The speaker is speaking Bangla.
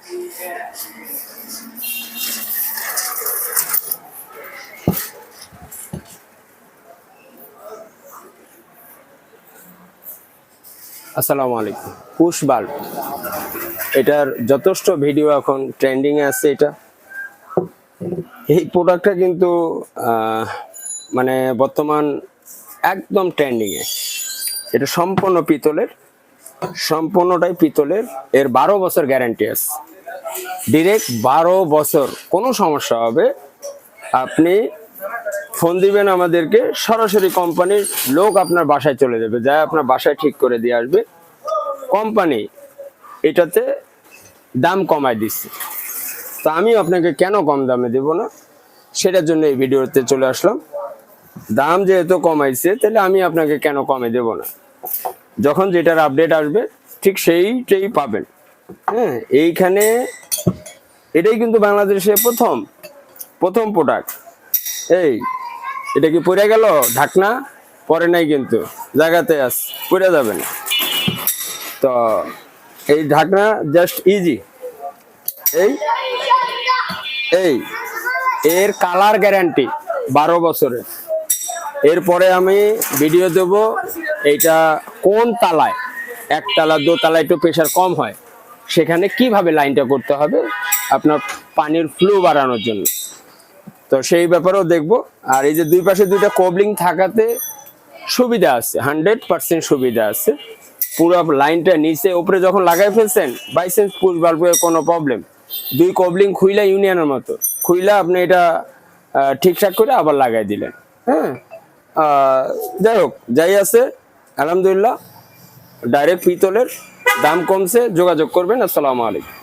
আসসালামু আলাইকুম। পুশ বাল্ব, এটার যথেষ্ট ভিডিও এখন ট্রেন্ডিং এ আছে। এই প্রোডাক্টটা কিন্তু মানে বর্তমান একদম ট্রেন্ডিং এ। এটা সম্পূর্ণটাই পিতলের। এর 12 বছর গ্যারান্টি আছে, ডিরেক্ট 12 বছর। কোনো সমস্যা হবে আপনি ফোন দিবেন আমাদেরকে, সরাসরি কোম্পানির লোক আপনার বাসায় চলে যাবে, যা আপনার বাসায় ঠিক করে দিয়ে আসবে। কোম্পানি এটাতে দাম কমায় দিচ্ছে, তো আমি আপনাকে কেন কম দামে দেব না, সেটার জন্য এই ভিডিওতে চলে আসলাম। দাম যেহেতু কমাইছে, তাহলে আমি আপনাকে কেন কমে দেব না। যখন যেটার আপডেট আসবে ঠিক সেইটাই পাবেন। হ্যাঁ, এইখানে এটাই কিন্তু বাংলাদেশে প্রথম প্রোডাক্ট। এটা কি পড়ে গেল? ঢাকনা পরে নাই, কিন্তু জায়গাতে আছে, পড়ে যাবে না। তো এই ঢাকনা জাস্ট ইজি। এই এর কালার গ্যারান্টি 12 বছরের। এরপরে আমি ভিডিও দেব এইটা কোন তালায়, একতলা দোতলায় একটু প্রেশার কম হয়, সেখানে কিভাবে লাইনটা করতে হবে আপনার পানির ফ্লো বাড়ানোর জন্য। তো সেই ব্যাপারেও দেখব। আর এই যে দুই পাশে দুইটা কোবলিং থাকাতে সুবিধা আছে, 100% সুবিধা আছে। পুরো লাইনটা নিচে উপরে যখন লাগাই ফেলছেন, বাই চান্স পুশ বাল্বের কোনো প্রবলেম, দুই কোবলিং খুইলা ইউনিয়নের মতো খুইলা আপনি এটা ঠিকঠাক করে আবার লাগাই দিলেন। হ্যাঁ, যাই হোক, যাই আছে আলহামদুলিল্লাহ। ডাইরেক্ট পিতলের, দাম কমছে, যোগাযোগ করবেন। আসসালামু আলাইকুম।